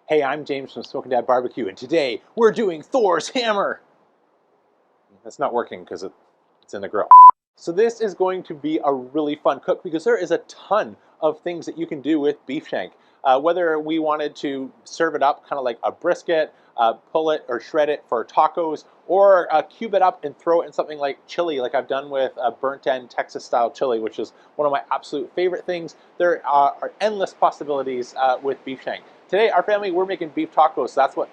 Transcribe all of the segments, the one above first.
Hey, I'm James from Smoking Dad Barbecue, and today we're doing Thor's hammer. That's not working because it's in the grill. So this is going to be a really fun cook because there is a ton of things that you can do with beef shank. Whether we wanted to serve it up kind of like a brisket, pull it or shred it for tacos, or cube it up and throw it in something like chili, like I've done with burnt end Texas style chili, which is one of my absolute favorite things. There are endless possibilities with beef shank. Today, our family, we're making beef tacos, so that's what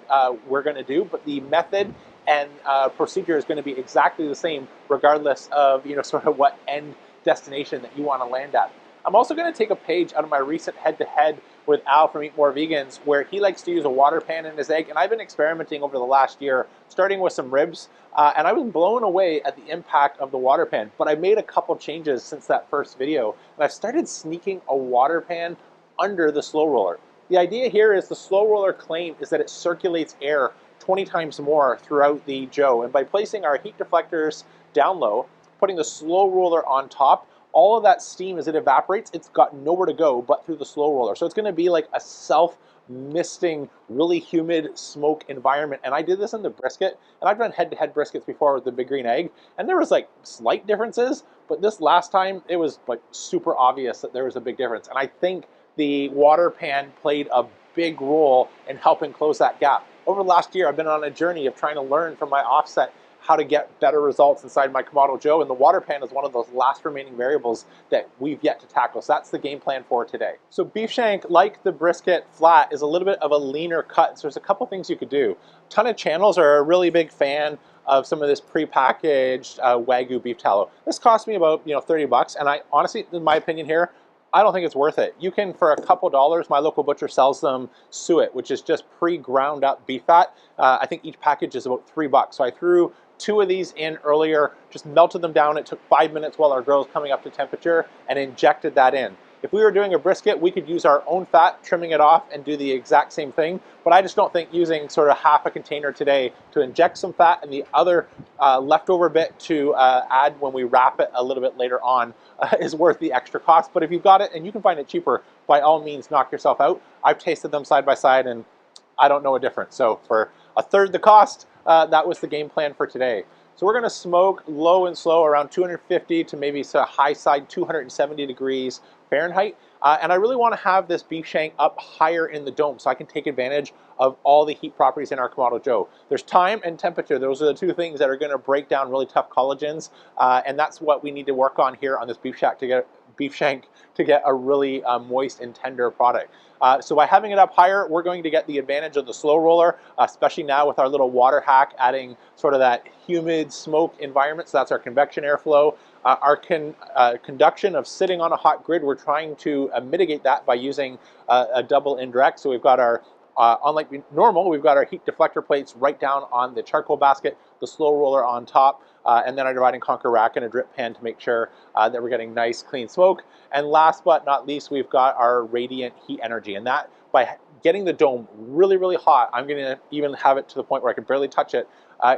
we're going to do, but the method and procedure is going to be exactly the same regardless of sort of what end destination that you want to land at. I'm also going to take a page out of my recent head-to-head with Al from Eat More Vegans, where he likes to use a water pan in his egg, and I've been experimenting over the last year, starting with some ribs, and I was blown away at the impact of the water pan, but I made a couple changes since that first video, and I've started sneaking a water pan under the slow roller. The idea here is the slow roller claim is that it circulates air 20 times more throughout the Joe. And by placing our heat deflectors down low, putting the slow roller on top, all of that steam as it evaporates, it's got nowhere to go but through the slow roller. So it's going to be like a self-misting, really humid smoke environment. And I did this in the brisket, and I've done head-to-head briskets before with the Big Green Egg, and there was like slight differences, but this last time it was like super obvious that there was a big difference. And I think the water pan played a big role in helping close that gap. Over the last year, I've been on a journey of trying to learn from my offset how to get better results inside my Kamado Joe, and the water pan is one of those last remaining variables that we've yet to tackle. So that's the game plan for today. So beef shank, like the brisket flat, is a little bit of a leaner cut. So there's a couple things you could do. A ton of channels are a really big fan of some of this pre-packaged Wagyu beef tallow. This cost me about 30 bucks, and I honestly, in my opinion here, I don't think it's worth it. You can, for a couple dollars, my local butcher sells them suet, which is just pre-ground up beef fat. I think each package is about 3 bucks. So I threw 2 of these in earlier, just melted them down. It took 5 minutes while our grill was coming up to temperature, and injected that in. If we were doing a brisket, we could use our own fat, trimming it off, and do the exact same thing. But I just don't think using sort of half a container today to inject some fat and the other leftover bit to add when we wrap it a little bit later on is worth the extra cost. But if you've got it and you can find it cheaper, by all means, knock yourself out. I've tasted them side by side, and I don't know a difference. So for a third the cost, that was the game plan for today. So we're going to smoke low and slow around 250 to maybe high side 270 degrees Fahrenheit. And I really want to have this beef shank up higher in the dome so I can take advantage of all the heat properties in our Kamado Joe. There's time and temperature. Those are the two things that are going to break down really tough collagens. And that's what we need to work on here on this beef shank to get a really moist and tender product. So by having it up higher, we're going to get the advantage of the slow roller, especially now with our little water hack adding sort of that humid smoke environment. So that's our convection airflow. Our conduction of sitting on a hot grid, we're trying to mitigate that by using a double indirect. So we've got our, unlike normal, we've got our heat deflector plates right down on the charcoal basket, the slow roller on top, and then our divide and conquer rack and a drip pan to make sure that we're getting nice clean smoke. And last but not least, we've got our radiant heat energy, and that by getting the dome really, really hot, I'm going to even have it to the point where I can barely touch it,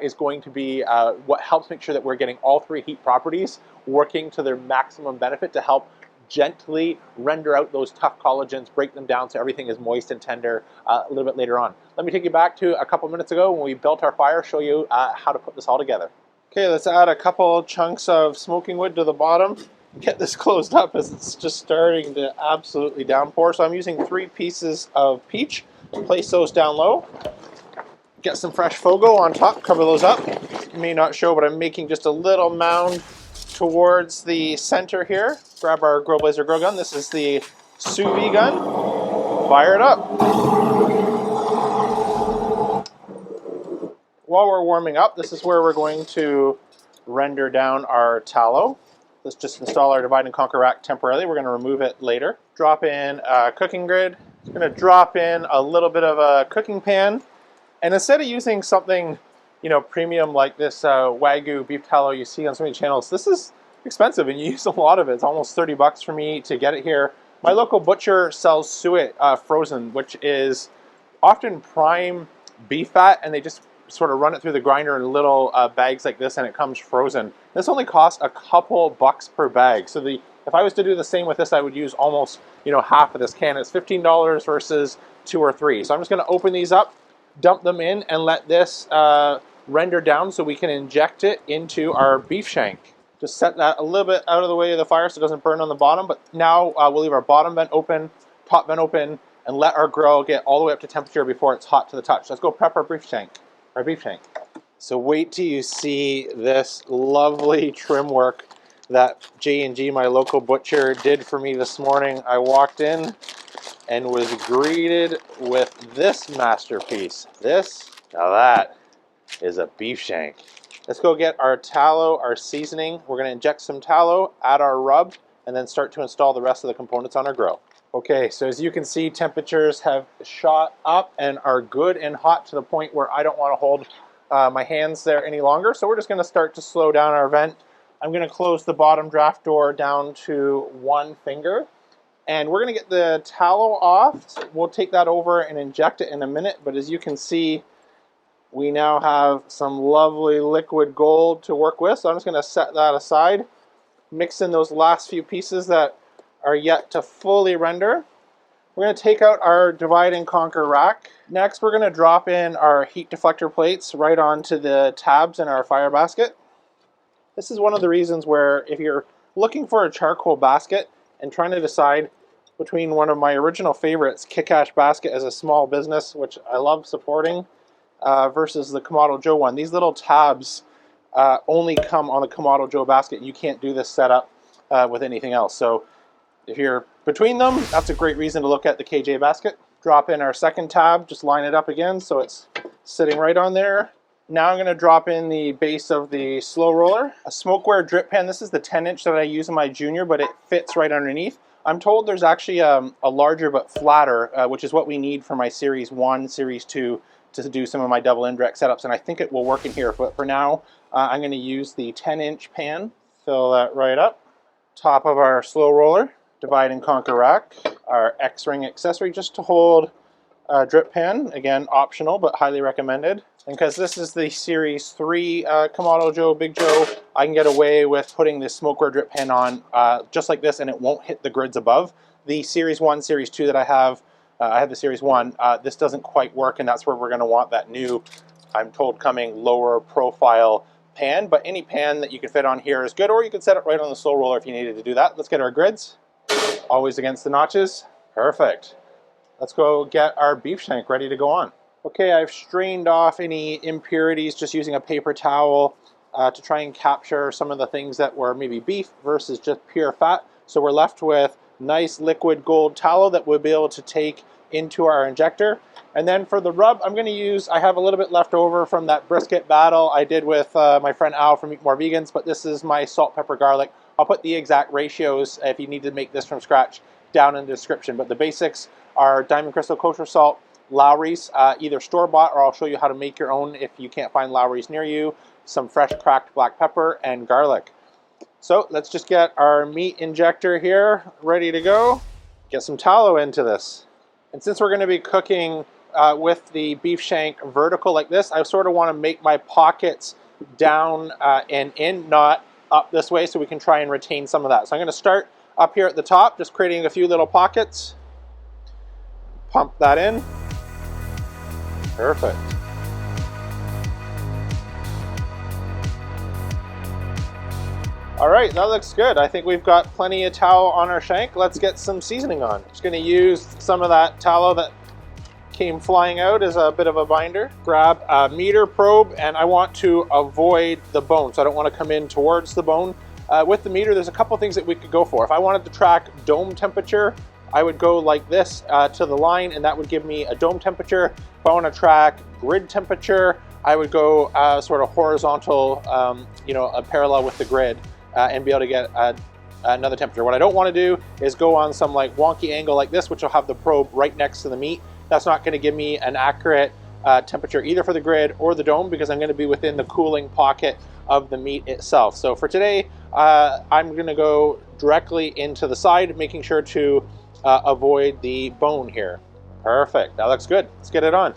is going to be what helps make sure that we're getting all 3 heat properties working to their maximum benefit to help gently render out those tough collagens, break them down so everything is moist and tender a little bit later on. Let me take you back to a couple minutes ago when we built our fire, show you how to put this all together. Okay, let's add a couple chunks of smoking wood to the bottom. Get this closed up as it's just starting to absolutely downpour. So I'm using 3 pieces of peach. Place those down low. Get some fresh fogo on top, cover those up. You may not show, but I'm making just a little mound towards the center here. Grab our Grill Blazer grill gun. This is the sous vide gun. Fire it up. While we're warming up, this is where we're going to render down our tallow. Let's just install our divide and conquer rack temporarily. We're going to remove it later. Drop in a cooking grid. I'm going to drop in a little bit of a cooking pan. And instead of using something, premium like this Wagyu beef tallow you see on so many channels, this is expensive and you use a lot of it. It's almost 30 bucks for me to get it here. My local butcher sells suet frozen, which is often prime beef fat, and they just sort of run it through the grinder in little bags like this, and it comes frozen. This only costs a couple bucks per bag. So if I was to do the same with this, I would use almost half of this can. It's $15 versus 2 or 3. So I'm just going to open these up, dump them in, and let this render down so we can inject it into our beef shank. Just set that a little bit out of the way of the fire so it doesn't burn on the bottom. But now we'll leave our bottom vent open, top vent open, and let our grill get all the way up to temperature before it's hot to the touch. Let's go prep our beef shank. So wait till you see this lovely trim work that J&G, my local butcher, did for me this morning. I walked in and was greeted with this masterpiece. Now that is a beef shank. Let's go get our tallow, our seasoning. We're going to inject some tallow, add our rub, and then start to install the rest of the components on our grill. Okay, so as you can see, temperatures have shot up and are good and hot to the point where I don't want to hold my hands there any longer. So we're just going to start to slow down our vent. I'm going to close the bottom draft door down to 1 finger. And we're going to get the tallow off. We'll take that over and inject it in a minute. But as you can see, we now have some lovely liquid gold to work with. So I'm just going to set that aside, mix in those last few pieces that are yet to fully render. We're going to take out our divide and conquer rack. Next, we're going to drop in our heat deflector plates right onto the tabs in our fire basket. This is one of the reasons where if you're looking for a charcoal basket and trying to decide between one of my original favorites, Kick-Ash Basket as a small business, which I love supporting, versus the Kamado Joe one. These little tabs only come on the Kamado Joe basket. You can't do this setup with anything else. So if you're between them, that's a great reason to look at the KJ basket. Drop in our second tab, just line it up again so it's sitting right on there. Now I'm going to drop in the base of the slow roller. A smokeware drip pan. This is the 10-inch that I use in my Junior, but it fits right underneath. I'm told there's actually a larger but flatter, which is what we need for my Series 1, Series 2 to do some of my double indirect setups, and I think it will work in here. But for now, I'm going to use the 10-inch pan. Fill that right up. Top of our slow roller. Divide and conquer rack. Our X-ring accessory just to hold a drip pan. Again, optional, but highly recommended. And because this is the Series 3 Kamado Joe Big Joe, I can get away with putting this smokeware drip pan on just like this, and it won't hit the grids above. The Series 1, Series 2 that I have the Series 1, this doesn't quite work, and that's where we're going to want that new, I'm told, coming lower profile pan. But any pan that you can fit on here is good, or you can set it right on the slow roller if you needed to do that. Let's get our grids. Always against the notches. Perfect. Let's go get our beef shank ready to go on. Okay, I've strained off any impurities just using a paper towel to try and capture some of the things that were maybe beef versus just pure fat. So we're left with nice liquid gold tallow that we'll be able to take into our injector. And then for the rub, I'm going to use, I have a little bit left over from that brisket battle I did with my friend Al from Eat More Vegans, but this is my salt, pepper, garlic. I'll put the exact ratios if you need to make this from scratch down in the description. But the basics are Diamond Crystal Kosher Salt, Lowry's, either store-bought, or I'll show you how to make your own if you can't find Lowry's near you, some fresh cracked black pepper, and garlic. So let's just get our meat injector here ready to go. Get some tallow into this. And since we're going to be cooking with the beef shank vertical like this, I sort of want to make my pockets down and in, not up this way, so we can try and retain some of that. So I'm going to start up here at the top, just creating a few little pockets. Pump that in. Perfect. All right, that looks good. I think we've got plenty of tallow on our shank. Let's get some seasoning on. Just going to use some of that tallow that came flying out as a bit of a binder. Grab a meter probe, and I want to avoid the bone, so I don't want to come in towards the bone. With the meter, there's a couple things that we could go for. If I wanted to track dome temperature, I would go like this to the line, and that would give me a dome temperature. If I want to track grid temperature, I would go sort of horizontal, a parallel with the grid, and be able to get another temperature. What I don't want to do is go on some like wonky angle like this, which will have the probe right next to the meat. That's not going to give me an accurate temperature either for the grid or the dome, because I'm going to be within the cooling pocket of the meat itself. So for today, I'm going to go directly into the side, making sure to avoid the bone here. Perfect. That looks good. Let's get it on.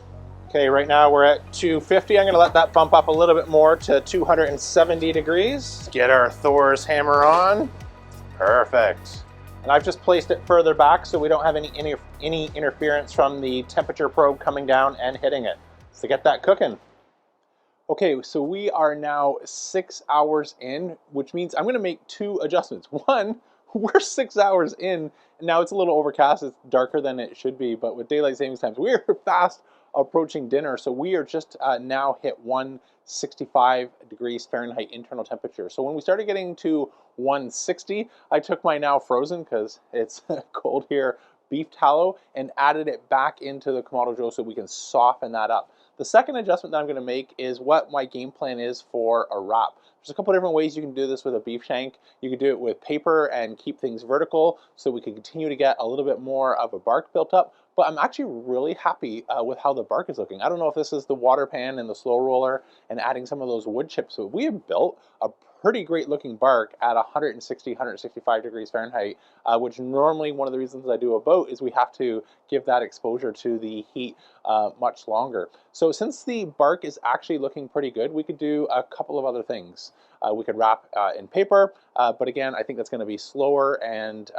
Okay, right now we're at 250. I'm going to let that bump up a little bit more to 270 degrees. Get our Thor's hammer on. Perfect. And And I've just placed it further back so we don't have any interference from the temperature probe coming down and hitting it. So get that cooking. Okay, so we are now 6 hours in, which means I'm gonna make 2 adjustments. One, we're 6 hours in, and now it's a little overcast, it's darker than it should be, but with daylight savings times, we're fast approaching dinner, so we are just now hit 165 degrees Fahrenheit internal temperature. So when we started getting to 160, I took my now frozen, because it's cold here, beef tallow, and added it back into the Kamado Joe so we can soften that up. The second adjustment that I'm going to make is what my game plan is for a wrap. There's a couple different ways you can do this with a beef shank. You can do it with paper and keep things vertical so we can continue to get a little bit more of a bark built up. But I'm actually really happy with how the bark is looking. I don't know if this is the water pan and the slow roller and adding some of those wood chips, but we have built a pretty great looking bark at 160, 165 degrees Fahrenheit, which normally one of the reasons I do a boat is we have to give that exposure to the heat much longer. So since the bark is actually looking pretty good, we could do a couple of other things. We could wrap in paper, but again, I think that's going to be slower, and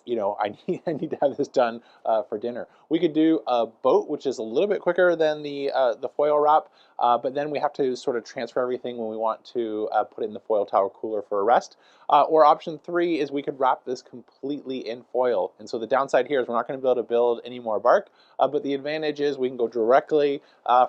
you know, I need to have this done for dinner. We could do a boat, which is a little bit quicker than the foil wrap, but then we have to sort of transfer everything when we want to put it in the foil tower cooler for a rest. Or option 3 is we could wrap this completely in foil. And so the downside here is we're not going to be able to build any more bark, but the advantage is we can go directly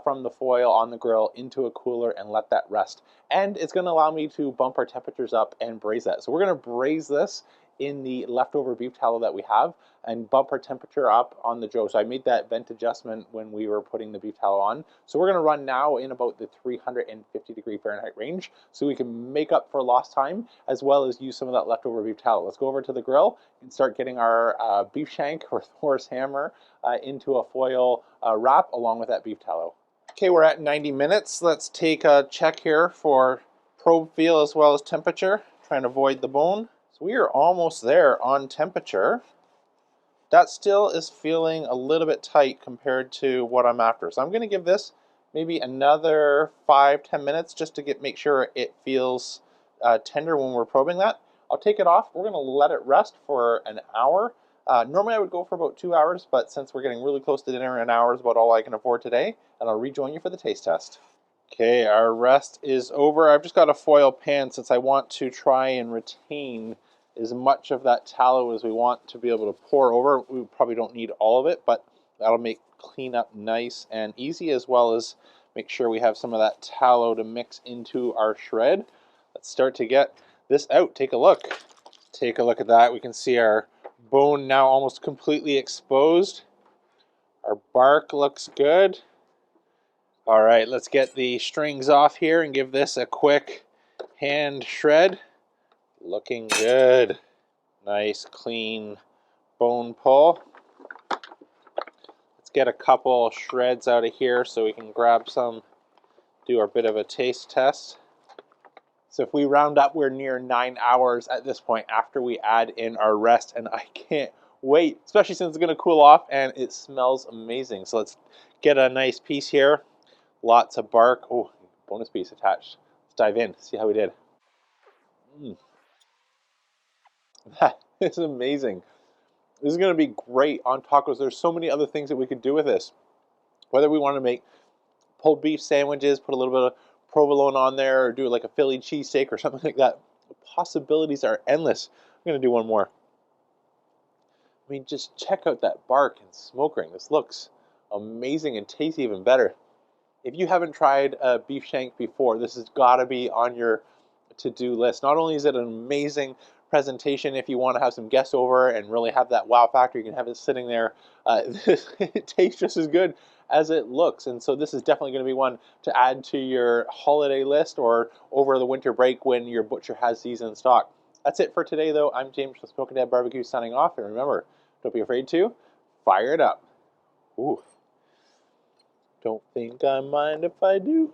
from the foil on the grill into a cooler and let that rest. And it's going to allow me to bump our temperatures up and braise that. So we're going to braise this in the leftover beef tallow that we have and bump our temperature up on the Joe. So I made that vent adjustment when we were putting the beef tallow on. So we're going to run now in about the 350 degree Fahrenheit range so we can make up for lost time as well as use some of that leftover beef tallow. Let's go over to the grill and start getting our beef shank or Thor's hammer into a foil wrap along with that beef tallow. Okay, we're at 90 minutes. Let's take a check here for probe feel as well as temperature, trying to avoid the bone. So we are almost there on temperature. That still is feeling a little bit tight compared to what I'm after. So I'm going to give this maybe another 5-10 minutes just to make sure it feels tender when we're probing that. I'll take it off. We're going to let it rest for an hour. Normally I would go for about 2 hours, but since we're getting really close to dinner, an hour is about all I can afford today, and I'll rejoin you for the taste test. Okay, our rest is over. I've just got a foil pan since I want to try and retain as much of that tallow as we want to be able to pour over. We probably don't need all of it, but that'll make cleanup nice and easy, as well as make sure we have some of that tallow to mix into our shred. Let's start to get this out. Take a look. Take a look at that. We can see our bone now almost completely exposed. Our bark looks good. All right, let's get the strings off here and give this a quick hand shred. Looking good. Nice, clean bone pull. Let's get a couple shreds out of here so we can grab some, do our bit of a taste test. So if we round up, we're near 9 hours at this point after we add in our rest, and I can't wait, especially since it's going to cool off and it smells amazing. So let's get a nice piece here. Lots of bark. Oh, bonus piece attached. Let's dive in, see how we did. That is amazing. This is going to be great on tacos. There's so many other things that we could do with this. Whether we want to make pulled beef sandwiches, put a little bit of provolone on there, or do like a Philly cheesesteak or something like that. The possibilities are endless. I'm going to do one more. I mean, just check out that bark and smoke ring. This looks amazing and tastes even better. If you haven't tried a beef shank before, this has got to be on your to-do list. Not only is it an amazing presentation if you want to have some guests over and really have that wow factor, you can have it sitting there. It tastes just as good as it looks, and so this is definitely going to be one to add to your holiday list or over the winter break when your butcher has these in stock. That's it for today, though. I'm James from Smoking Dad Barbecue signing off, and remember, don't be afraid to fire it up. Ooh. Don't think I mind if I do.